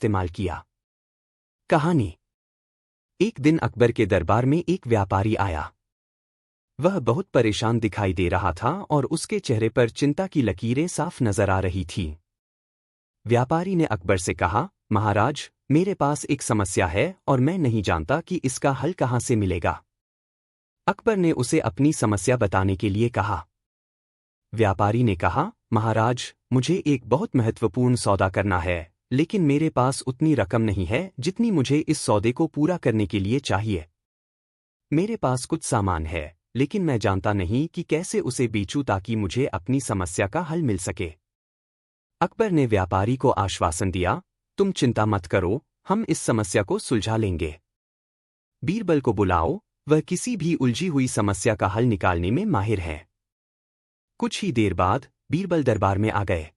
इस्तेमाल किया। कहानी। एक दिन अकबर के दरबार में एक व्यापारी आया। वह बहुत परेशान दिखाई दे रहा था और उसके चेहरे पर चिंता की लकीरें साफ नजर आ रही थीं। व्यापारी ने अकबर से कहा, महाराज, मेरे पास एक समस्या है और मैं नहीं जानता कि इसका हल कहाँ से मिलेगा। अकबर ने उसे अपनी समस्या बताने के लिए कहा। व्यापारी ने कहा, महाराज, मुझे एक बहुत महत्वपूर्ण सौदा करना है, लेकिन मेरे पास उतनी रकम नहीं है जितनी मुझे इस सौदे को पूरा करने के लिए चाहिए। मेरे पास कुछ सामान है, लेकिन मैं जानता नहीं कि कैसे उसे बेचूं ताकि मुझे अपनी समस्या का हल मिल सके। अकबर ने व्यापारी को आश्वासन दिया, तुम चिंता मत करो, हम इस समस्या को सुलझा लेंगे। बीरबल को बुलाओ, वह किसी भी उलझी हुई समस्या का हल निकालने में माहिर है। कुछ ही देर बाद बीरबल दरबार में आ गए।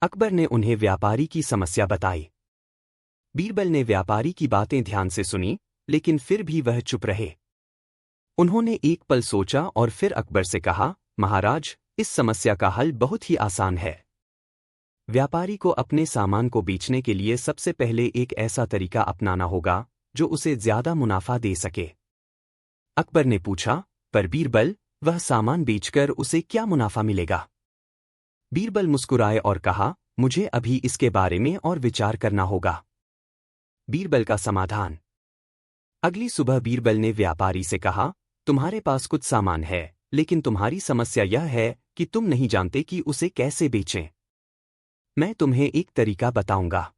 अकबर ने उन्हें व्यापारी की समस्या बताई। बीरबल ने व्यापारी की बातें ध्यान से सुनी, लेकिन फिर भी वह चुप रहे। उन्होंने एक पल सोचा और फिर अकबर से कहा, महाराज, इस समस्या का हल बहुत ही आसान है। व्यापारी को अपने सामान को बेचने के लिए सबसे पहले एक ऐसा तरीका अपनाना होगा जो उसे ज्यादा मुनाफा दे सके। अकबर ने पूछा, पर बीरबल, वह सामान बेचकर उसे क्या मुनाफा मिलेगा? बीरबल मुस्कुराए और कहा, मुझे अभी इसके बारे में और विचार करना होगा। बीरबल का समाधान। अगली सुबह बीरबल ने व्यापारी से कहा, तुम्हारे पास कुछ सामान है, लेकिन तुम्हारी समस्या यह है कि तुम नहीं जानते कि उसे कैसे बेचें। मैं तुम्हें एक तरीका बताऊंगा।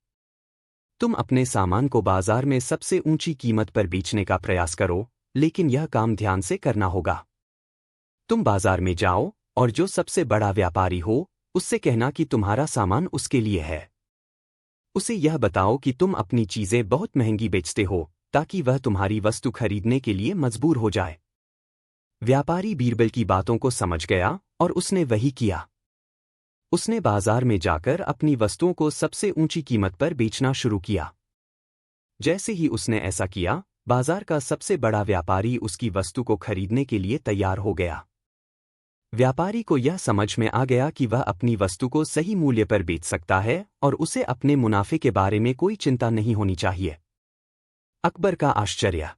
तुम अपने सामान को बाजार में सबसे ऊंची कीमत पर बेचने का प्रयास करो, लेकिन यह काम ध्यान से करना होगा। तुम बाजार में जाओ और जो सबसे बड़ा व्यापारी हो, उससे कहना कि तुम्हारा सामान उसके लिए है। उसे यह बताओ कि तुम अपनी चीजें बहुत महंगी बेचते हो, ताकि वह तुम्हारी वस्तु खरीदने के लिए मजबूर हो जाए। व्यापारी बीरबल की बातों को समझ गया और उसने वही किया। उसने बाजार में जाकर अपनी वस्तुओं को सबसे ऊंची कीमत पर बेचना शुरू किया। जैसे ही उसने ऐसा किया, बाजार का सबसे बड़ा व्यापारी उसकी वस्तु को खरीदने के लिए तैयार हो गया। व्यापारी को यह समझ में आ गया कि वह अपनी वस्तु को सही मूल्य पर बेच सकता है और उसे अपने मुनाफे के बारे में कोई चिंता नहीं होनी चाहिए। अकबर का आश्चर्य।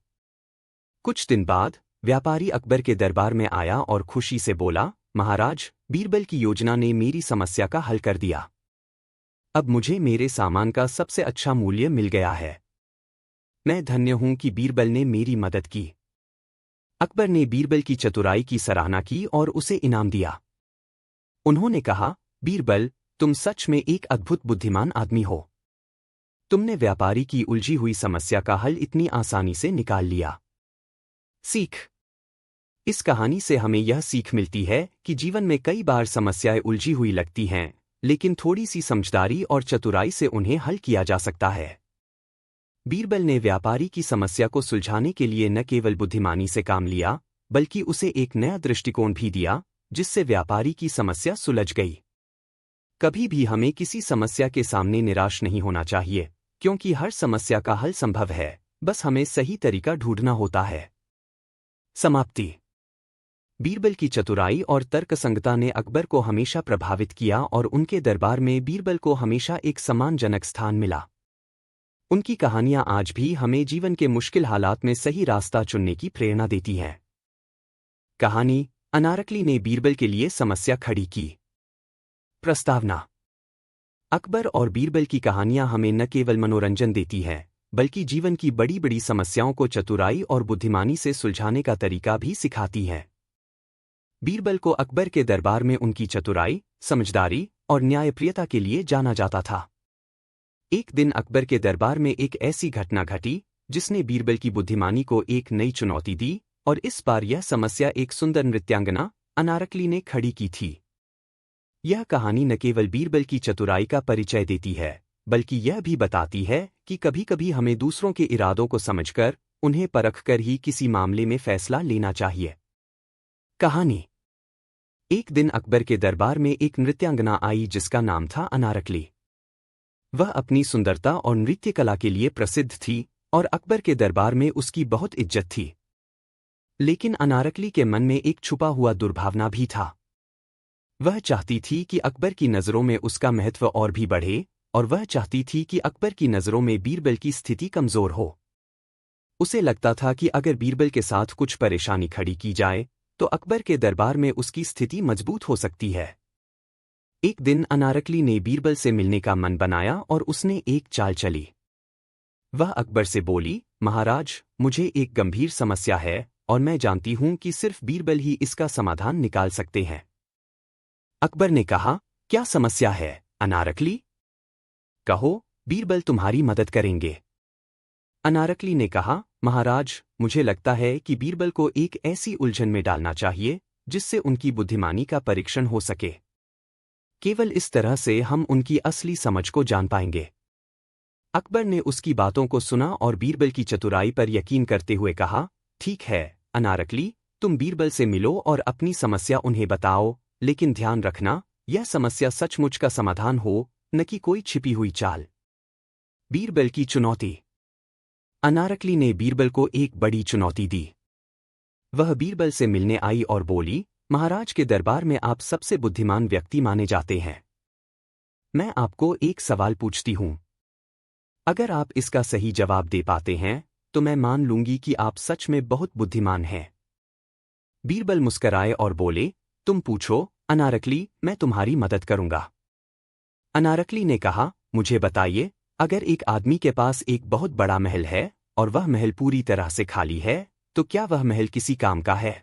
कुछ दिन बाद व्यापारी अकबर के दरबार में आया और खुशी से बोला, महाराज, बीरबल की योजना ने मेरी समस्या का हल कर दिया। अब मुझे मेरे सामान का सबसे अच्छा मूल्य मिल गया है। मैं धन्य हूं कि बीरबल ने मेरी मदद की। अकबर ने बीरबल की चतुराई की सराहना की और उसे इनाम दिया। उन्होंने कहा, बीरबल, तुम सच में एक अद्भुत बुद्धिमान आदमी हो। तुमने व्यापारी की उलझी हुई समस्या का हल इतनी आसानी से निकाल लिया। सीख। इस कहानी से हमें यह सीख मिलती है कि जीवन में कई बार समस्याएं उलझी हुई लगती हैं, लेकिन थोड़ी सी समझदारी और चतुराई से उन्हें हल किया जा सकता है। बीरबल ने व्यापारी की समस्या को सुलझाने के लिए न केवल बुद्धिमानी से काम लिया, बल्कि उसे एक नया दृष्टिकोण भी दिया, जिससे व्यापारी की समस्या सुलझ गई। कभी भी हमें किसी समस्या के सामने निराश नहीं होना चाहिए, क्योंकि हर समस्या का हल संभव है, बस हमें सही तरीका ढूंढना होता है। समाप्ति। बीरबल की चतुराई और तर्कसंगता ने अकबर को हमेशा प्रभावित किया और उनके दरबार में बीरबल को हमेशा एक सम्मानजनक स्थान मिला। उनकी कहानियां आज भी हमें जीवन के मुश्किल हालात में सही रास्ता चुनने की प्रेरणा देती हैं। कहानी, अनारकली ने बीरबल के लिए समस्या खड़ी की। प्रस्तावना। अकबर और बीरबल की कहानियां हमें न केवल मनोरंजन देती हैं, बल्कि जीवन की बड़ी बड़ी समस्याओं को चतुराई और बुद्धिमानी से सुलझाने का तरीका भी सिखाती हैं। बीरबल को अकबर के दरबार में उनकी चतुराई, समझदारी और न्यायप्रियता के लिए जाना जाता था। एक दिन अकबर के दरबार में एक ऐसी घटना घटी जिसने बीरबल की बुद्धिमानी को एक नई चुनौती दी, और इस बार यह समस्या एक सुंदर नृत्यांगना, अनारकली ने खड़ी की थी। यह कहानी न केवल बीरबल की चतुराई का परिचय देती है, बल्कि यह भी बताती है कि कभी-कभी हमें दूसरों के इरादों को समझकर, उन्हें परखकर ही किसी मामले में फैसला लेना चाहिए। कहानी। एक दिन अकबर के दरबार में एक नृत्यांगना आई जिसका नाम था अनारकली। वह अपनी सुंदरता और नृत्य कला के लिए प्रसिद्ध थी और अकबर के दरबार में उसकी बहुत इज्जत थी। लेकिन अनारकली के मन में एक छुपा हुआ दुर्भावना भी था। वह चाहती थी कि अकबर की नज़रों में उसका महत्व और भी बढ़े और वह चाहती थी कि अकबर की नज़रों में बीरबल की स्थिति कमज़ोर हो। उसे लगता था कि अगर बीरबल के साथ कुछ परेशानी खड़ी की जाए तो अकबर के दरबार में उसकी स्थिति मजबूत हो सकती है। एक दिन अनारकली ने बीरबल से मिलने का मन बनाया और उसने एक चाल चली। वह अकबर से बोली, महाराज, मुझे एक गंभीर समस्या है और मैं जानती हूं कि सिर्फ बीरबल ही इसका समाधान निकाल सकते हैं। अकबर ने कहा, क्या समस्या है अनारकली? कहो, बीरबल तुम्हारी मदद करेंगे। अनारकली ने कहा, महाराज, मुझे लगता है कि बीरबल को एक ऐसी उलझन में डालना चाहिए जिससे उनकी बुद्धिमानी का परीक्षण हो सके। केवल इस तरह से हम उनकी असली समझ को जान पाएंगे। अकबर ने उसकी बातों को सुना और बीरबल की चतुराई पर यकीन करते हुए कहा, ठीक है अनारकली, तुम बीरबल से मिलो और अपनी समस्या उन्हें बताओ, लेकिन ध्यान रखना, यह समस्या सचमुच का समाधान हो, न कि कोई छिपी हुई चाल। बीरबल की चुनौती। अनारकली ने बीरबल को एक बड़ी चुनौती दी। वह बीरबल से मिलने आई और बोली, महाराज के दरबार में आप सबसे बुद्धिमान व्यक्ति माने जाते हैं। मैं आपको एक सवाल पूछती हूं। अगर आप इसका सही जवाब दे पाते हैं तो मैं मान लूंगी कि आप सच में बहुत बुद्धिमान हैं। बीरबल मुस्कराए और बोले, तुम पूछो अनारकली, मैं तुम्हारी मदद करूंगा। अनारकली ने कहा, मुझे बताइए, अगर एक आदमी के पास एक बहुत बड़ा महल है और वह महल पूरी तरह से खाली है तो क्या वह महल किसी काम का है?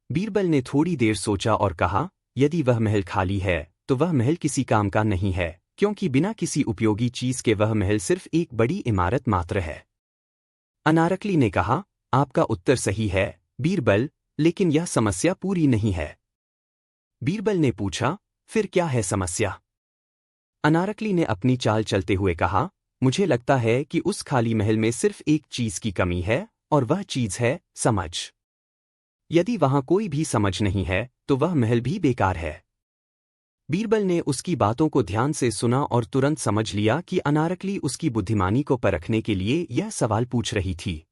बीरबल ने थोड़ी देर सोचा और कहा, यदि वह महल खाली है तो वह महल किसी काम का नहीं है, क्योंकि बिना किसी उपयोगी चीज के वह महल सिर्फ एक बड़ी इमारत मात्र है। अनारकली ने कहा, आपका उत्तर सही है बीरबल, लेकिन यह समस्या पूरी नहीं है। बीरबल ने पूछा, फिर क्या है समस्या? अनारकली ने अपनी चाल चलते हुए कहा, मुझे लगता है कि उस खाली महल में सिर्फ एक चीज की कमी है और वह चीज है समझ। यदि वहां कोई भी समझ नहीं है तो वह महल भी बेकार है। बीरबल ने उसकी बातों को ध्यान से सुना और तुरंत समझ लिया कि अनारकली उसकी बुद्धिमानी को परखने के लिए यह सवाल पूछ रही थी।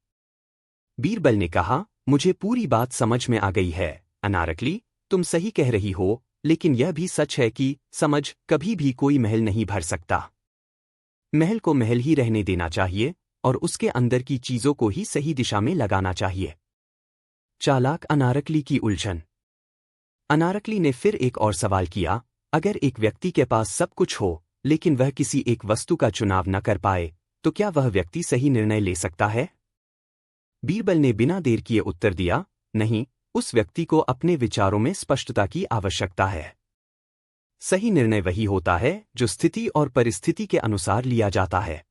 बीरबल ने कहा, मुझे पूरी बात समझ में आ गई है अनारकली, तुम सही कह रही हो, लेकिन यह भी सच है कि समझ कभी भी कोई महल नहीं भर सकता। महल को महल ही रहने देना चाहिए और उसके अंदर की चीजों को ही सही दिशा में लगाना चाहिए। चालाक अनारकली की उलझन। अनारकली ने फिर एक और सवाल किया, अगर एक व्यक्ति के पास सब कुछ हो लेकिन वह किसी एक वस्तु का चुनाव न कर पाए तो क्या वह व्यक्ति सही निर्णय ले सकता है? बीरबल ने बिना देर किए उत्तर दिया, नहीं, उस व्यक्ति को अपने विचारों में स्पष्टता की आवश्यकता है। सही निर्णय वही होता है जो स्थिति और परिस्थिति के अनुसार लिया जाता है।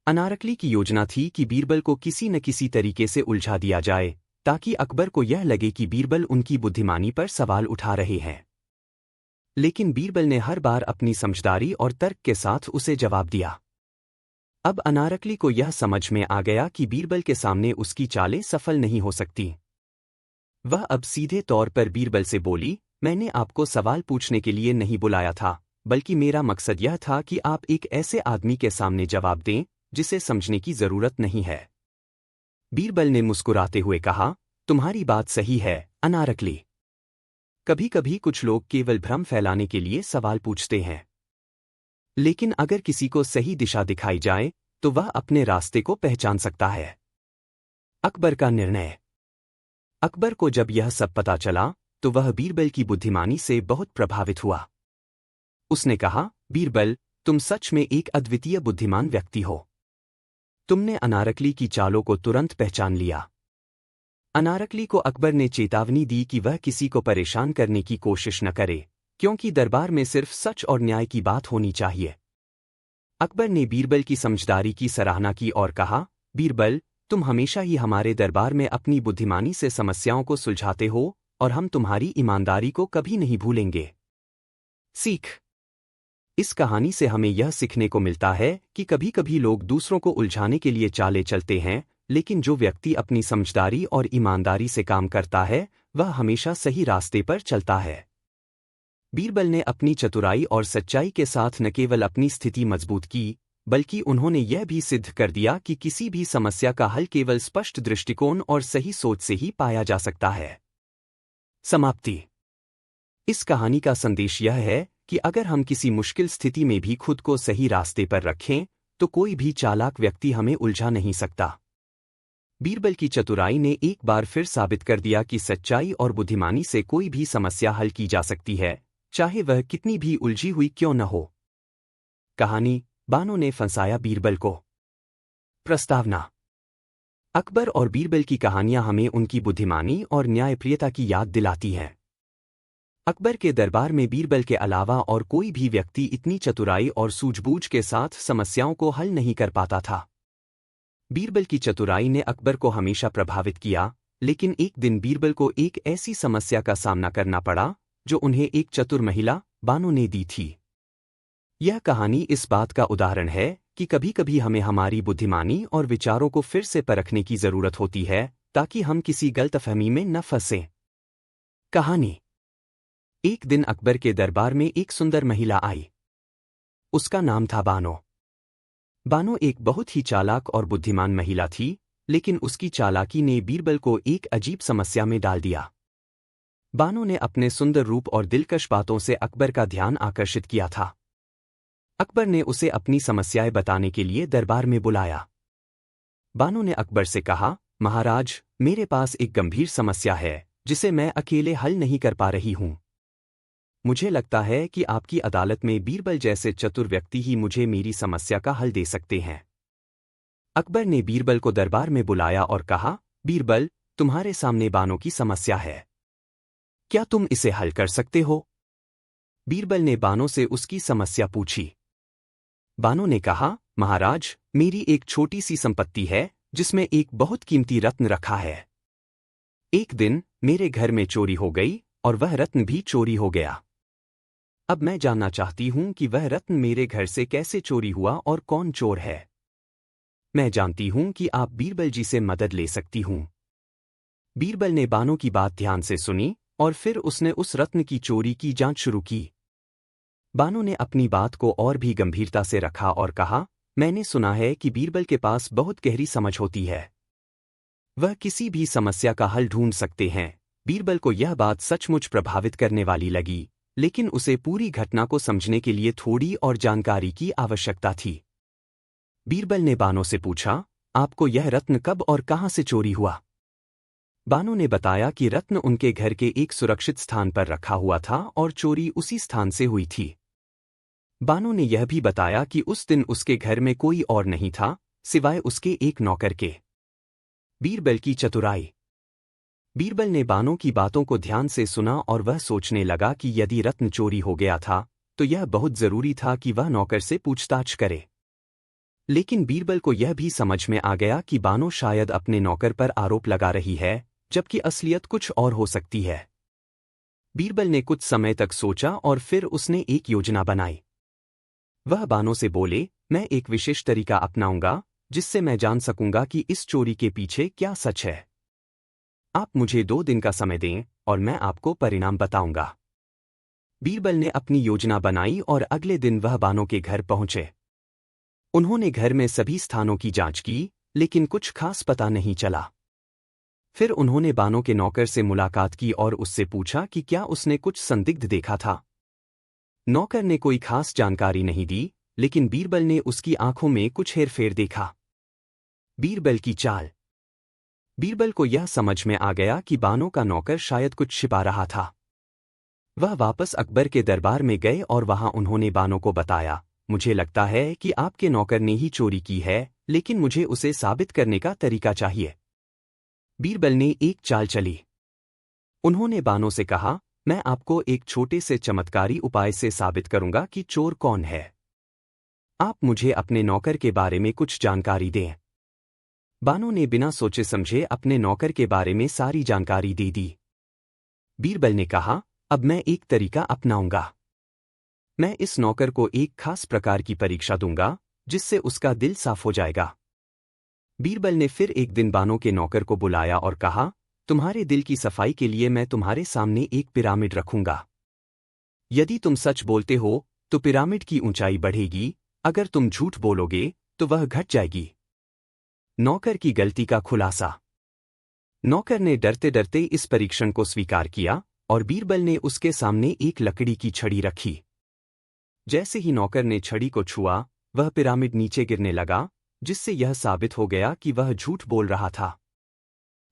अनारकली की योजना थी कि बीरबल को किसी न किसी तरीके से उलझा दिया जाए ताकि अकबर को यह लगे कि बीरबल उनकी बुद्धिमानी पर सवाल उठा रहे हैं। लेकिन बीरबल ने हर बार अपनी समझदारी और तर्क के साथ उसे जवाब दिया। अब अनारकली को यह समझ में आ गया कि बीरबल के सामने उसकी चालें सफल नहीं हो सकती। वह अब सीधे तौर पर बीरबल से बोली, मैंने आपको सवाल पूछने के लिए नहीं बुलाया था, बल्कि मेरा मकसद यह था कि आप एक ऐसे आदमी के सामने जवाब दें जिसे समझने की जरूरत नहीं है। बीरबल ने मुस्कुराते हुए कहा, तुम्हारी बात सही है अनारकली। कभी कभी कुछ लोग केवल भ्रम फैलाने के लिए सवाल पूछते हैं, लेकिन अगर किसी को सही दिशा दिखाई जाए तो वह अपने रास्ते को पहचान सकता है। अकबर का निर्णय। अकबर को जब यह सब पता चला तो वह बीरबल की बुद्धिमानी से बहुत प्रभावित हुआ। उसने कहा, बीरबल, तुम सच में एक अद्वितीय बुद्धिमान व्यक्ति हो। तुमने अनारकली की चालों को तुरंत पहचान लिया। अनारकली को अकबर ने चेतावनी दी कि वह किसी को परेशान करने की कोशिश न करे, क्योंकि दरबार में सिर्फ सच और न्याय की बात होनी चाहिए। अकबर ने बीरबल की समझदारी की सराहना की और कहा, बीरबल, तुम हमेशा ही हमारे दरबार में अपनी बुद्धिमानी से समस्याओं को सुलझाते हो और हम तुम्हारी ईमानदारी को कभी नहीं भूलेंगे। सीख। इस कहानी से हमें यह सीखने को मिलता है कि कभी कभी लोग दूसरों को उलझाने के लिए चालें चलते हैं, लेकिन जो व्यक्ति अपनी समझदारी और ईमानदारी से काम करता है वह हमेशा सही रास्ते पर चलता है। बीरबल ने अपनी चतुराई और सच्चाई के साथ न केवल अपनी स्थिति मजबूत की, बल्कि उन्होंने यह भी सिद्ध कर दिया कि किसी भी समस्या का हल केवल स्पष्ट दृष्टिकोण और सही सोच से ही पाया जा सकता है। समाप्ति। इस कहानी का संदेश यह है कि अगर हम किसी मुश्किल स्थिति में भी खुद को सही रास्ते पर रखें तो कोई भी चालाक व्यक्ति हमें उलझा नहीं सकता। बीरबल की चतुराई ने एक बार फिर साबित कर दिया कि सच्चाई और बुद्धिमानी से कोई भी समस्या हल की जा सकती है, चाहे वह कितनी भी उलझी हुई क्यों न हो। कहानी बानों ने फंसाया बीरबल को। प्रस्तावना। अकबर और बीरबल की कहानियां हमें उनकी बुद्धिमानी और न्यायप्रियता की याद दिलाती हैं। अकबर के दरबार में बीरबल के अलावा और कोई भी व्यक्ति इतनी चतुराई और सूझबूझ के साथ समस्याओं को हल नहीं कर पाता था। बीरबल की चतुराई ने अकबर को हमेशा प्रभावित किया, लेकिन एक दिन बीरबल को एक ऐसी समस्या का सामना करना पड़ा जो उन्हें एक चतुर महिला बानो ने दी थी। यह कहानी इस बात का उदाहरण है कि कभी-कभी हमें हमारी बुद्धिमानी और विचारों को फिर से परखने की जरूरत होती है ताकि हम किसी गलतफहमी में न फंसें। कहानी। एक दिन अकबर के दरबार में एक सुंदर महिला आई। उसका नाम था बानो। बानो एक बहुत ही चालाक और बुद्धिमान महिला थी, लेकिन उसकी चालाकी ने बीरबल को एक अजीब समस्या में डाल दिया। बानो ने अपने सुंदर रूप और दिलकश बातों से अकबर का ध्यान आकर्षित किया था। अकबर ने उसे अपनी समस्याएं बताने के लिए दरबार में बुलाया। बानो ने अकबर से कहा, महाराज, मेरे पास एक गंभीर समस्या है जिसे मैं अकेले हल नहीं कर पा रही हूं। मुझे लगता है कि आपकी अदालत में बीरबल जैसे चतुर व्यक्ति ही मुझे मेरी समस्या का हल दे सकते हैं। अकबर ने बीरबल को दरबार में बुलाया और कहा, बीरबल, तुम्हारे सामने बानो की समस्या है। क्या तुम इसे हल कर सकते हो? बीरबल ने बानो से उसकी समस्या पूछी। बानो ने कहा, महाराज, मेरी एक छोटी सी संपत्ति है जिसमें एक बहुत कीमती रत्न रखा है। एक दिन मेरे घर में चोरी हो गई और वह रत्न भी चोरी हो गया। अब मैं जानना चाहती हूं कि वह रत्न मेरे घर से कैसे चोरी हुआ और कौन चोर है। मैं जानती हूं कि आप बीरबल जी से मदद ले सकती हूं। बीरबल ने बानो की बात ध्यान से सुनी और फिर उसने उस रत्न की चोरी की जांच शुरू की। बानो ने अपनी बात को और भी गंभीरता से रखा और कहा, मैंने सुना है कि बीरबल के पास बहुत गहरी समझ होती है। वह किसी भी समस्या का हल ढूंढ सकते हैं। बीरबल को यह बात सचमुच प्रभावित करने वाली लगी, लेकिन उसे पूरी घटना को समझने के लिए थोड़ी और जानकारी की आवश्यकता थी। बीरबल ने बानो से पूछा, आपको यह रत्न कब और कहां से चोरी हुआ? बानो ने बताया कि रत्न उनके घर के एक सुरक्षित स्थान पर रखा हुआ था और चोरी उसी स्थान से हुई थी। बानो ने यह भी बताया कि उस दिन उसके घर में कोई और नहीं था सिवाय उसके एक नौकर के। बीरबल की चतुराई। बीरबल ने बानो की बातों को ध्यान से सुना और वह सोचने लगा कि यदि रत्न चोरी हो गया था तो यह बहुत जरूरी था कि वह नौकर से पूछताछ करे। लेकिन बीरबल को यह भी समझ में आ गया कि बानो शायद अपने नौकर पर आरोप लगा रही है, जबकि असलियत कुछ और हो सकती है। बीरबल ने कुछ समय तक सोचा और फिर उसने एक योजना बनाई। वह बानो से बोले, मैं एक विशेष तरीका अपनाऊंगा जिससे मैं जान सकूंगा कि इस चोरी के पीछे क्या सच है। आप मुझे 2 दिन का समय दें और मैं आपको परिणाम बताऊंगा। बीरबल ने अपनी योजना बनाई और अगले दिन वह बानो के घर पहुंचे। उन्होंने घर में सभी स्थानों की जांच की, लेकिन कुछ खास पता नहीं चला। फिर उन्होंने बानो के नौकर से मुलाकात की और उससे पूछा कि क्या उसने कुछ संदिग्ध देखा था। नौकर ने कोई खास जानकारी नहीं दी, लेकिन बीरबल ने उसकी आंखों में कुछ हेरफेर देखा। बीरबल की चाल। बीरबल को यह समझ में आ गया कि बानो का नौकर शायद कुछ छिपा रहा था। वह वापस अकबर के दरबार में गए और वहां उन्होंने बानो को बताया, मुझे लगता है कि आपके नौकर ने ही चोरी की है, लेकिन मुझे उसे साबित करने का तरीका चाहिए। बीरबल ने एक चाल चली। उन्होंने बानो से कहा, मैं आपको एक छोटे से चमत्कारी उपाय से साबित करूंगा कि चोर कौन है। आप मुझे अपने नौकर के बारे में कुछ जानकारी दें। बानो ने बिना सोचे समझे अपने नौकर के बारे में सारी जानकारी दे दी। बीरबल ने कहा, अब मैं एक तरीका अपनाऊंगा। मैं इस नौकर को एक खास प्रकार की परीक्षा दूंगा जिससे उसका दिल साफ हो जाएगा। बीरबल ने फिर एक दिन बानो के नौकर को बुलाया और कहा, तुम्हारे दिल की सफाई के लिए मैं तुम्हारे सामने एक पिरामिड रखूंगा। यदि तुम सच बोलते हो तो पिरामिड की ऊंचाई बढ़ेगी, अगर तुम झूठ बोलोगे तो वह घट जाएगी। नौकर की गलती का खुलासा। नौकर ने डरते डरते इस परीक्षण को स्वीकार किया और बीरबल ने उसके सामने एक लकड़ी की छड़ी रखी। जैसे ही नौकर ने छड़ी को छुआ, वह पिरामिड नीचे गिरने लगा, जिससे यह साबित हो गया कि वह झूठ बोल रहा था।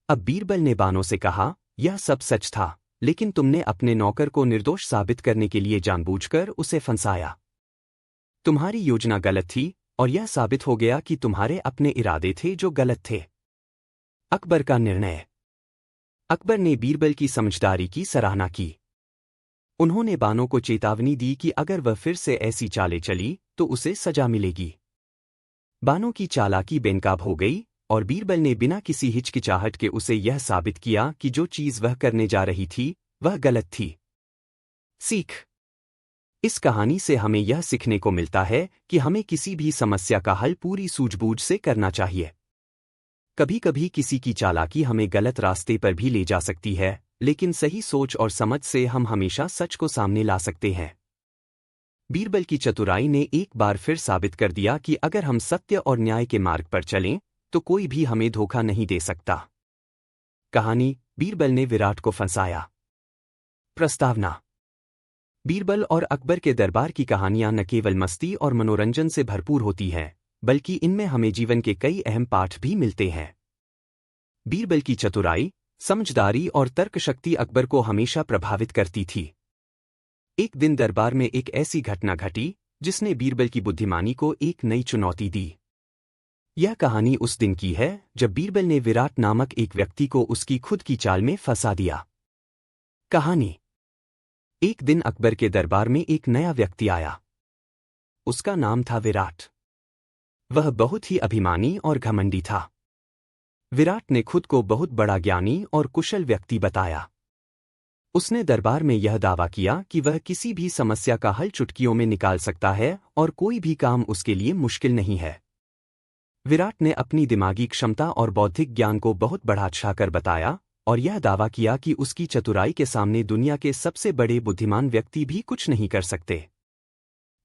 अब बीरबल ने बानों से कहा, यह सब सच था, लेकिन तुमने अपने नौकर को निर्दोष साबित करने के लिए जानबूझकर उसे फंसाया। तुम्हारी योजना गलत थी, और यह साबित हो गया कि तुम्हारे अपने इरादे थे जो गलत थे। अकबर का निर्णय। अकबर ने बीरबल की समझदारी की सराहना की। उन्होंने बानों को चेतावनी दी कि अगर वह फिर से ऐसी चालें चली तो उसे सजा मिलेगी। बानों की चालाकी बेनकाब हो गई, और बीरबल ने बिना किसी हिचकिचाहट के उसे यह साबित किया कि जो चीज वह करने जा रही थी वह गलत थी। सीख। इस कहानी से हमें यह सीखने को मिलता है कि हमें किसी भी समस्या का हल पूरी सूझबूझ से करना चाहिए। कभी कभी किसी की चालाकी हमें गलत रास्ते पर भी ले जा सकती है, लेकिन सही सोच और समझ से हम हमेशा सच को सामने ला सकते हैं। बीरबल की चतुराई ने एक बार फिर साबित कर दिया कि अगर हम सत्य और न्याय के मार्ग पर चलें तो कोई भी हमें धोखा नहीं दे सकता। कहानी, बीरबल ने विराट को फंसाया। प्रस्तावना। बीरबल और अकबर के दरबार की कहानियां न केवल मस्ती और मनोरंजन से भरपूर होती हैं, बल्कि इनमें हमें जीवन के कई अहम पाठ भी मिलते हैं। बीरबल की चतुराई, समझदारी और तर्कशक्ति अकबर को हमेशा प्रभावित करती थी। एक दिन दरबार में एक ऐसी घटना घटी जिसने बीरबल की बुद्धिमानी को एक नई चुनौती दी। यह कहानी उस दिन की है जब बीरबल ने विराट नामक एक व्यक्ति को उसकी खुद की चाल में फंसा दिया। कहानी। एक दिन अकबर के दरबार में एक नया व्यक्ति आया। उसका नाम था विराट। वह बहुत ही अभिमानी और घमंडी था। विराट ने खुद को बहुत बड़ा ज्ञानी और कुशल व्यक्ति बताया। उसने दरबार में यह दावा किया कि वह किसी भी समस्या का हल चुटकियों में निकाल सकता है और कोई भी काम उसके लिए मुश्किल नहीं है। विराट ने अपनी दिमागी क्षमता और बौद्धिक ज्ञान को बहुत बढ़ा-चढ़ाकर बताया और यह दावा किया कि उसकी चतुराई के सामने दुनिया के सबसे बड़े बुद्धिमान व्यक्ति भी कुछ नहीं कर सकते।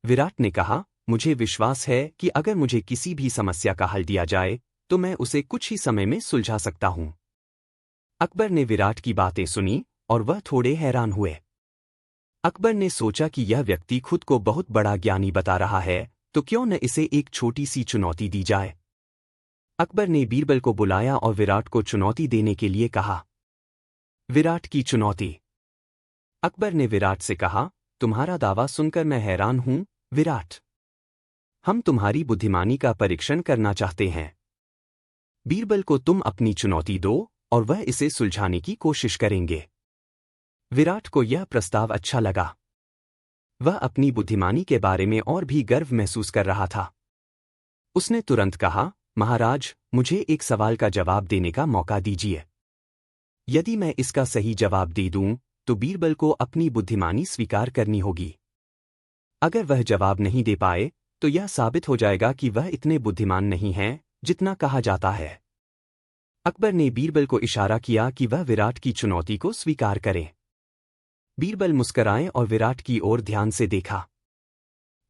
विराट ने कहा, मुझे विश्वास है कि अगर मुझे किसी भी समस्या का हल दिया जाए तो मैं उसे कुछ ही समय में सुलझा सकता हूं। अकबर ने विराट की बातें सुनी और वह थोड़े हैरान हुए। अकबर ने सोचा कि यह व्यक्ति खुद को बहुत बड़ा ज्ञानी बता रहा है, तो क्यों न इसे एक छोटी सी चुनौती दी जाए। अकबर ने बीरबल को बुलाया और विराट को चुनौती देने के लिए कहा। विराट की चुनौती। अकबर ने विराट से कहा, तुम्हारा दावा सुनकर मैं हैरान हूं, विराट। हम तुम्हारी बुद्धिमानी का परीक्षण करना चाहते हैं। बीरबल को तुम अपनी चुनौती दो और वह इसे सुलझाने की कोशिश करेंगे। विराट को यह प्रस्ताव अच्छा लगा। वह अपनी बुद्धिमानी के बारे में और भी गर्व महसूस कर रहा था। उसने तुरंत कहा, महाराज, मुझे एक सवाल का जवाब देने का मौका दीजिए। यदि मैं इसका सही जवाब दे दूं, तो बीरबल को अपनी बुद्धिमानी स्वीकार करनी होगी। अगर वह जवाब नहीं दे पाए, तो यह साबित हो जाएगा कि वह इतने बुद्धिमान नहीं हैं, जितना कहा जाता है। अकबर ने बीरबल को इशारा किया कि वह विराट की चुनौती को स्वीकार करे। बीरबल मुस्कराए और विराट की ओर ध्यान से देखा।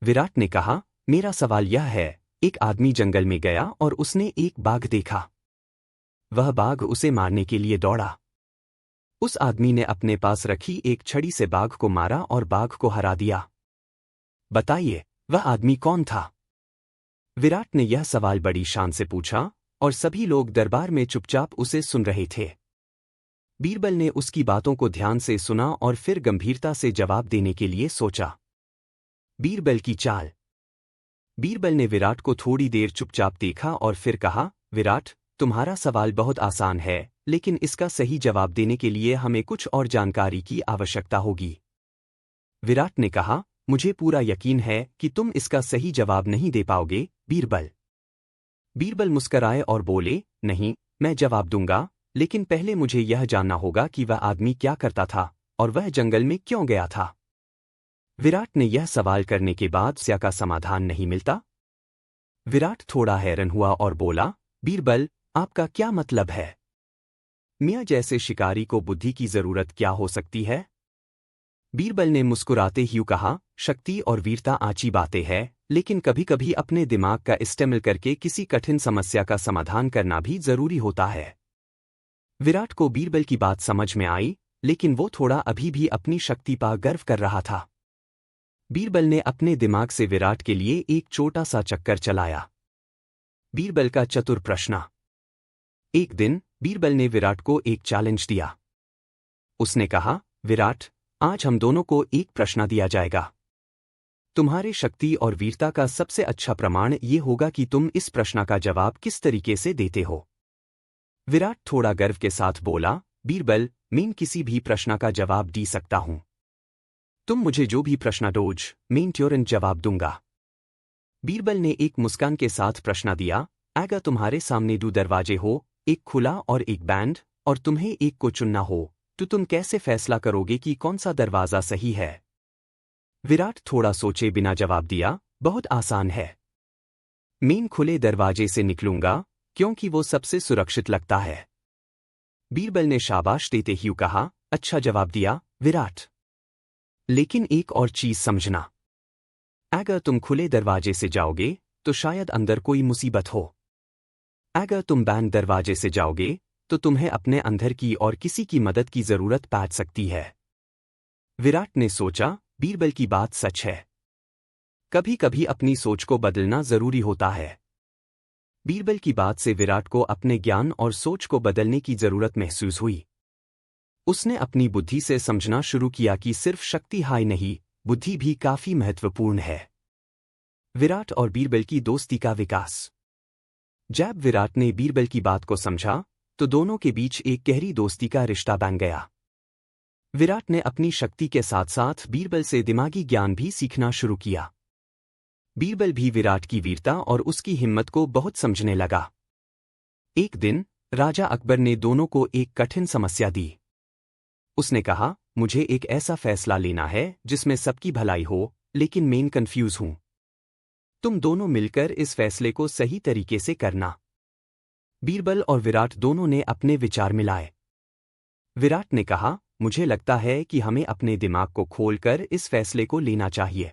विराट ने कहा, मेरा सवाल यह है, एक आदमी जंगल में गया और उसने एक बाघ देखा। वह बाघ उसे मारने के लिए दौड़ा। उस आदमी ने अपने पास रखी एक छड़ी से बाघ को मारा और बाघ को हरा दिया। बताइए, वह आदमी कौन था? विराट ने यह सवाल बड़ी शान से पूछा और सभी लोग दरबार में चुपचाप उसे सुन रहे थे। बीरबल ने उसकी बातों को ध्यान से सुना और फिर गंभीरता से जवाब देने के लिए सोचा। बीरबल की चाल। बीरबल ने विराट को थोड़ी देर चुपचाप देखा और फिर कहा, विराट, तुम्हारा सवाल बहुत आसान है, लेकिन इसका सही जवाब देने के लिए हमें कुछ और जानकारी की आवश्यकता होगी। विराट ने कहा, मुझे पूरा यकीन है कि तुम इसका सही जवाब नहीं दे पाओगे, बीरबल। बीरबल मुस्कराए और बोले, नहीं, मैं जवाब दूंगा, लेकिन पहले मुझे यह जानना होगा कि वह आदमी क्या करता था और वह जंगल में क्यों गया था। विराट ने यह सवाल करने के बाद समस्या का समाधान नहीं मिलता। विराट थोड़ा हैरान हुआ और बोला, बीरबल, आपका क्या मतलब है? मियाँ जैसे शिकारी को बुद्धि की जरूरत क्या हो सकती है? बीरबल ने मुस्कुराते हुए कहा, शक्ति और वीरता अच्छी बातें हैं, लेकिन कभी कभी अपने दिमाग का इस्तेमाल करके किसी कठिन समस्या का समाधान करना भी जरूरी होता है। विराट को बीरबल की बात समझ में आई, लेकिन वो थोड़ा अभी भी अपनी शक्ति पर गर्व कर रहा था। बीरबल ने अपने दिमाग से विराट के लिए एक छोटा सा चक्कर चलाया। बीरबल का चतुर प्रश्न। एक दिन बीरबल ने विराट को एक चैलेंज दिया। उसने कहा, विराट, आज हम दोनों को एक प्रश्न दिया जाएगा। तुम्हारी शक्ति और वीरता का सबसे अच्छा प्रमाण ये होगा कि तुम इस प्रश्न का जवाब किस तरीके से देते हो। विराट थोड़ा गर्व के साथ बोला, बीरबल, मैं किसी भी प्रश्न का जवाब दे सकता हूं। तुम मुझे जो भी प्रश्न दोज, मैं तुरंत जवाब दूंगा। बीरबल ने एक मुस्कान के साथ प्रश्न दिया, अगर तुम्हारे सामने दो दरवाजे हो, एक खुला और एक बंद, और तुम्हें एक को चुनना हो, तो तुम कैसे फैसला करोगे कि कौन सा दरवाजा सही है? विराट थोड़ा सोचे बिना जवाब दिया, बहुत आसान है। मैं खुले दरवाजे से निकलूंगा, क्योंकि वो सबसे सुरक्षित लगता है। बीरबल ने शाबाश देते हुए कहा, अच्छा जवाब दिया, विराट। लेकिन एक और चीज समझना। अगर तुम खुले दरवाजे से जाओगे, तो शायद अंदर कोई मुसीबत हो। अगर तुम बंद दरवाजे से जाओगे, तो तुम्हें अपने अंदर की और किसी की मदद की जरूरत पड़ सकती है। विराट ने सोचा, बीरबल की बात सच है। कभी कभी अपनी सोच को बदलना जरूरी होता है। बीरबल की बात से विराट को अपने ज्ञान और सोच को बदलने की जरूरत महसूस हुई। उसने अपनी बुद्धि से समझना शुरू किया कि सिर्फ शक्ति हाई नहीं, बुद्धि भी काफी महत्वपूर्ण है। विराट और बीरबल की दोस्ती का विकास। जब विराट ने बीरबल की बात को समझा, तो दोनों के बीच एक गहरी दोस्ती का रिश्ता बन गया। विराट ने अपनी शक्ति के साथ साथ बीरबल से दिमागी ज्ञान भी सीखना शुरू किया। बीरबल भी विराट की वीरता और उसकी हिम्मत को बहुत समझने लगा। एक दिन राजा अकबर ने दोनों को एक कठिन समस्या दी। उसने कहा, मुझे एक ऐसा फैसला लेना है जिसमें सबकी भलाई हो, लेकिन मैं कंफ्यूज हूं। तुम दोनों मिलकर इस फैसले को सही तरीके से करना। बीरबल और विराट दोनों ने अपने विचार मिलाए। विराट ने कहा, मुझे लगता है कि हमें अपने दिमाग को खोलकर इस फैसले को लेना चाहिए।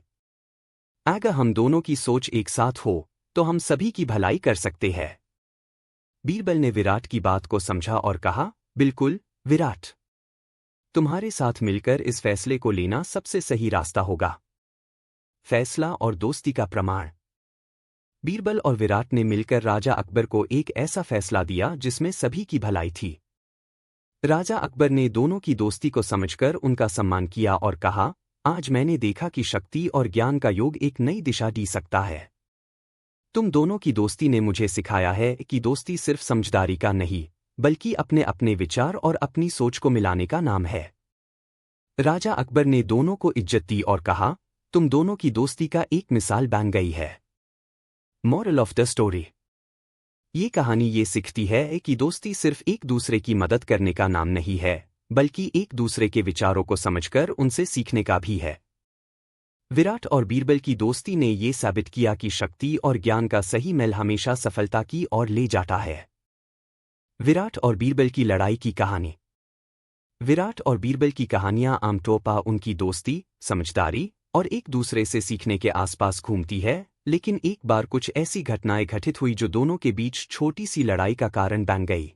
अगर हम दोनों की सोच एक साथ हो, तो हम सभी की भलाई कर सकते हैं। बीरबल ने विराट की बात को समझा और कहा, बिल्कुल, विराट। तुम्हारे साथ मिलकर इस फैसले को लेना सबसे सही रास्ता होगा। फैसला और दोस्ती का प्रमाण। बीरबल और विराट ने मिलकर राजा अकबर को एक ऐसा फैसला दिया जिसमें सभी की भलाई थी। राजा अकबर ने दोनों की दोस्ती को समझकर उनका सम्मान किया और कहा, आज मैंने देखा कि शक्ति और ज्ञान का योग एक नई दिशा दे सकता है। तुम दोनों की दोस्ती ने मुझे सिखाया है कि दोस्ती सिर्फ समझदारी का नहीं, बल्कि अपने अपने विचार और अपनी सोच को मिलाने का नाम है। राजा अकबर ने दोनों को इज्जत दी और कहा, तुम दोनों की दोस्ती का एक मिसाल बन गई है। Moral of the story. ये कहानी ये सिखाती है कि दोस्ती सिर्फ एक दूसरे की मदद करने का नाम नहीं है, बल्कि एक दूसरे के विचारों को समझकर उनसे सीखने का भी है। विराट और बीरबल की दोस्ती ने ये साबित किया कि शक्ति और ज्ञान का सही मेल हमेशा सफलता की ओर ले जाता है। विराट और बीरबल की लड़ाई की कहानी। विराट और बीरबल की कहानियां आमतौर पर उनकी दोस्ती, समझदारी और एक दूसरे से सीखने के आसपास घूमती है, लेकिन एक बार कुछ ऐसी घटनाएं घटित हुई जो दोनों के बीच छोटी सी लड़ाई का कारण बन गई।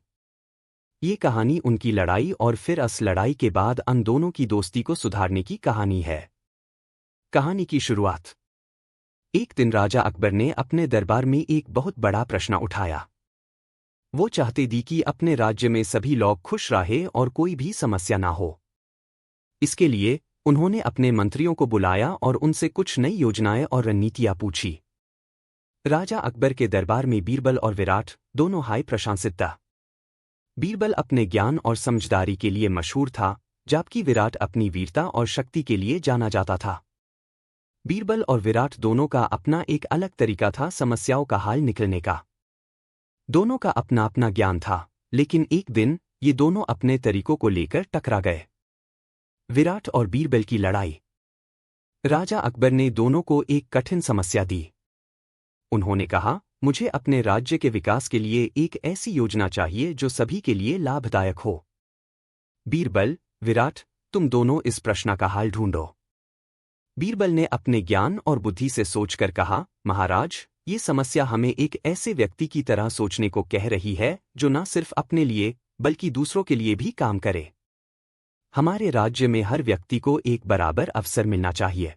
ये कहानी उनकी लड़ाई और फिर उस लड़ाई के बाद उन दोनों की दोस्ती को सुधारने की कहानी है। कहानी की शुरुआत। एक दिन राजा अकबर ने अपने दरबार में एक बहुत बड़ा प्रश्न उठाया। वो चाहते थे कि अपने राज्य में सभी लोग खुश रहें और कोई भी समस्या ना हो। इसके लिए उन्होंने अपने मंत्रियों को बुलाया और उनसे कुछ नई योजनाएं और रणनीतियां पूछी। राजा अकबर के दरबार में बीरबल और विराट दोनों हाई प्रशंसित था। बीरबल अपने ज्ञान और समझदारी के लिए मशहूर था, जबकि विराट अपनी वीरता और शक्ति के लिए जाना जाता था। बीरबल और विराट दोनों का अपना एक अलग तरीका था समस्याओं का हल निकलने का। दोनों का अपना अपना ज्ञान था, लेकिन एक दिन ये दोनों अपने तरीकों को लेकर टकरा गए। विराट और बीरबल की लड़ाई। राजा अकबर ने दोनों को एक कठिन समस्या दी। उन्होंने कहा, मुझे अपने राज्य के विकास के लिए एक ऐसी योजना चाहिए जो सभी के लिए लाभदायक हो। बीरबल, विराट, तुम दोनों इस प्रश्न का हल ढूंढो। बीरबल ने अपने ज्ञान और बुद्धि से सोचकर कहा, महाराज, ये समस्या हमें एक ऐसे व्यक्ति की तरह सोचने को कह रही है जो न सिर्फ अपने लिए बल्कि दूसरों के लिए भी काम करे। हमारे राज्य में हर व्यक्ति को एक बराबर अवसर मिलना चाहिए।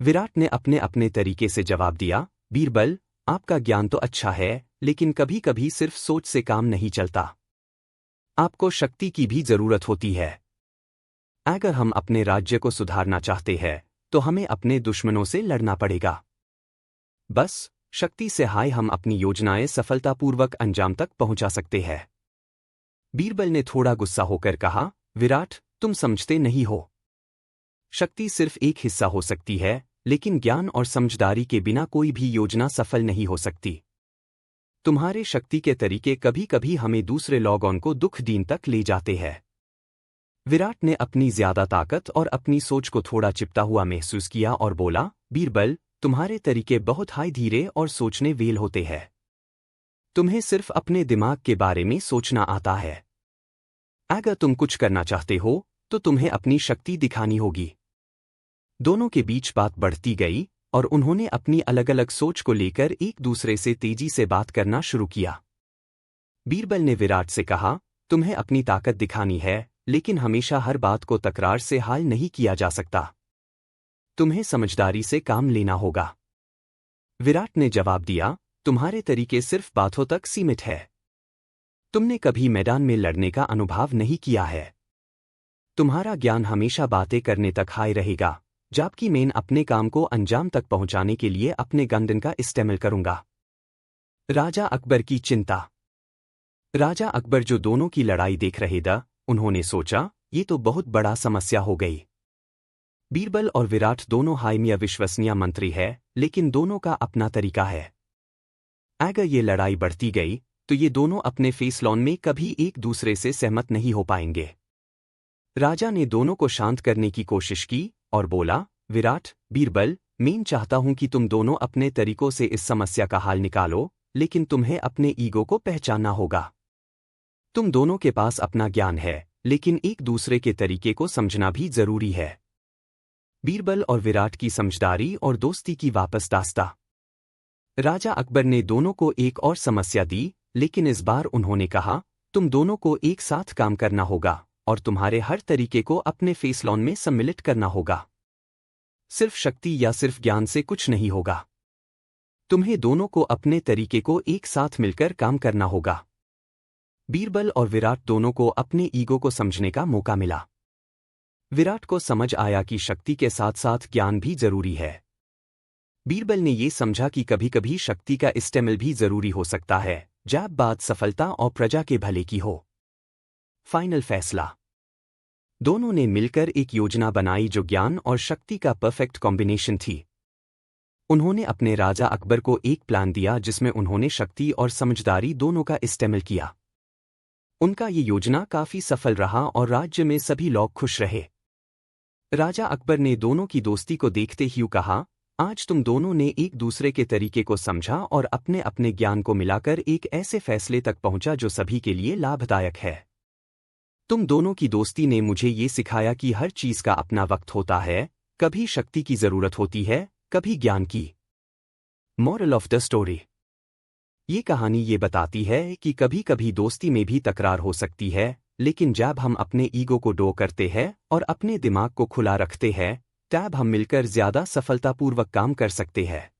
विराट ने अपने अपने तरीके से जवाब दिया, बीरबल, आपका ज्ञान तो अच्छा है, लेकिन कभी कभी सिर्फ सोच से काम नहीं चलता। आपको शक्ति की भी जरूरत होती है। अगर हम अपने राज्य को सुधारना चाहते हैं तो हमें अपने दुश्मनों से लड़ना पड़ेगा। बस शक्ति से हम अपनी योजनाएं सफलतापूर्वक अंजाम तक पहुंचा सकते हैं। बीरबल ने थोड़ा गुस्सा होकर कहा, विराट, तुम समझते नहीं हो। शक्ति सिर्फ एक हिस्सा हो सकती है, लेकिन ज्ञान और समझदारी के बिना कोई भी योजना सफल नहीं हो सकती। तुम्हारे शक्ति के तरीके कभी कभी हमें दूसरे लोगों को दुख दीन तक ले जाते हैं। विराट ने अपनी ज्यादा ताकत और अपनी सोच को थोड़ा चिपटा हुआ महसूस किया और बोला, बीरबल, तुम्हारे तरीके बहुत धीरे और सोचने वेल होते हैं। तुम्हें सिर्फ अपने दिमाग के बारे में सोचना आता है। अगर तुम कुछ करना चाहते हो तो तुम्हें अपनी शक्ति दिखानी होगी। दोनों के बीच बात बढ़ती गई और उन्होंने अपनी अलग अलग सोच को लेकर एक दूसरे से तेजी से बात करना शुरू किया। बीरबल ने विराट से कहा, तुम्हें अपनी ताकत दिखानी है, लेकिन हमेशा हर बात को तकरार से हल नहीं किया जा सकता। तुम्हें समझदारी से काम लेना होगा। विराट ने जवाब दिया, तुम्हारे तरीके सिर्फ बातों तक सीमित है। तुमने कभी मैदान में लड़ने का अनुभव नहीं किया है। तुम्हारा ज्ञान हमेशा बातें करने तक रहेगा, जबकि मैं अपने काम को अंजाम तक पहुंचाने के लिए अपने गंदन का इस्तेमाल करूंगा। राजा अकबर की चिंता। राजा अकबर जो दोनों की लड़ाई देख रहे थे, उन्होंने सोचा, ये तो बहुत बड़ा समस्या हो गई। बीरबल और विराट दोनों हाइमिया विश्वसनीय मंत्री है, लेकिन दोनों का अपना तरीका है। अगर ये लड़ाई बढ़ती गई तो ये दोनों अपने फैसलों में कभी एक दूसरे से सहमत नहीं हो पाएंगे। राजा ने दोनों को शांत करने की कोशिश की और बोला, विराट, बीरबल, मैं चाहता हूं कि तुम दोनों अपने तरीकों से इस समस्या का हल निकालो, लेकिन तुम्हें अपने ईगो को पहचानना होगा। तुम दोनों के पास अपना ज्ञान है, लेकिन एक दूसरे के तरीके को समझना भी जरूरी है। बीरबल और विराट की समझदारी और दोस्ती की वापस दास्ता। राजा अकबर ने दोनों को एक और समस्या दी, लेकिन इस बार उन्होंने कहा, तुम दोनों को एक साथ काम करना होगा और तुम्हारे हर तरीके को अपने फैसलों में सम्मिलित करना होगा। सिर्फ शक्ति या सिर्फ ज्ञान से कुछ नहीं होगा। तुम्हें दोनों को अपने तरीके को एक साथ मिलकर काम करना होगा। बीरबल और विराट दोनों को अपने ईगो को समझने का मौका मिला। विराट को समझ आया कि शक्ति के साथ साथ ज्ञान भी जरूरी है। बीरबल ने ये समझा कि कभी कभी शक्ति का इस्तेमाल भी जरूरी हो सकता है, जब बात सफलता और प्रजा के भले की हो। फाइनल फैसला। दोनों ने मिलकर एक योजना बनाई जो ज्ञान और शक्ति का परफेक्ट कॉम्बिनेशन थी। उन्होंने अपने राजा अकबर को एक प्लान दिया जिसमें उन्होंने शक्ति और समझदारी दोनों का इस्तेमाल किया। उनका ये योजना काफी सफल रहा और राज्य में सभी लोग खुश रहे। राजा अकबर ने दोनों की दोस्ती को देखते ही कहा, आज तुम दोनों ने एक दूसरे के तरीके को समझा और अपने अपने ज्ञान को मिलाकर एक ऐसे फैसले तक पहुंचा जो सभी के लिए लाभदायक है। तुम दोनों की दोस्ती ने मुझे ये सिखाया कि हर चीज का अपना वक्त होता है, कभी शक्ति की जरूरत होती है, कभी ज्ञान की। Moral of the story. ये कहानी ये बताती है कि कभी कभी दोस्ती में भी तकरार हो सकती है, लेकिन जब हम अपने ईगो को डो करते हैं और अपने दिमाग को खुला रखते हैं, तब हम मिलकर ज्यादा सफलतापूर्वक काम कर सकते हैं।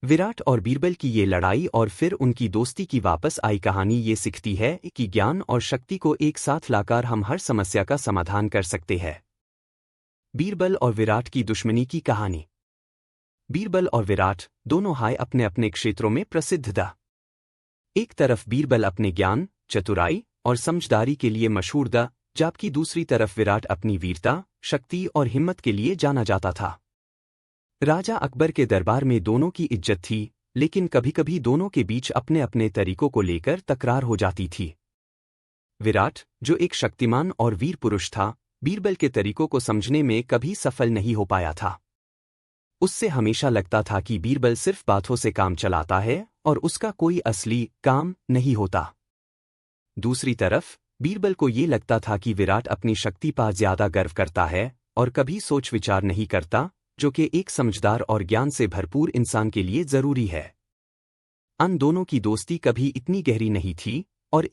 विराट और बीरबल की ये लड़ाई और फिर उनकी दोस्ती की वापस आई कहानी ये सिखाती है कि ज्ञान और शक्ति को एक साथ लाकर हम हर समस्या का समाधान कर सकते हैं। बीरबल और विराट की दुश्मनी की कहानी। बीरबल और विराट दोनों अपने अपने क्षेत्रों में प्रसिद्ध था। एक तरफ बीरबल अपने ज्ञान, चतुराई और समझदारी के लिए मशहूर था, जबकि दूसरी तरफ विराट अपनी वीरता, शक्ति और हिम्मत के लिए जाना जाता था। राजा अकबर के दरबार में दोनों की इज्जत थी, लेकिन कभी कभी दोनों के बीच अपने अपने तरीकों को लेकर तकरार हो जाती थी। विराट, जो एक शक्तिमान और वीर पुरुष था, बीरबल के तरीकों को समझने में कभी सफल नहीं हो पाया था। उससे हमेशा लगता था कि बीरबल सिर्फ बातों से काम चलाता है और उसका कोई असली काम नहीं होता। दूसरी तरफ बीरबल को ये लगता था कि विराट अपनी शक्ति पर ज्यादा गर्व करता है और कभी सोच विचार नहीं करता, जो कि एक समझदार और ज्ञान से भरपूर इंसान के लिए जरूरी है। अन दोनों की दोस्ती कभी इतनी गहरी नहीं थी और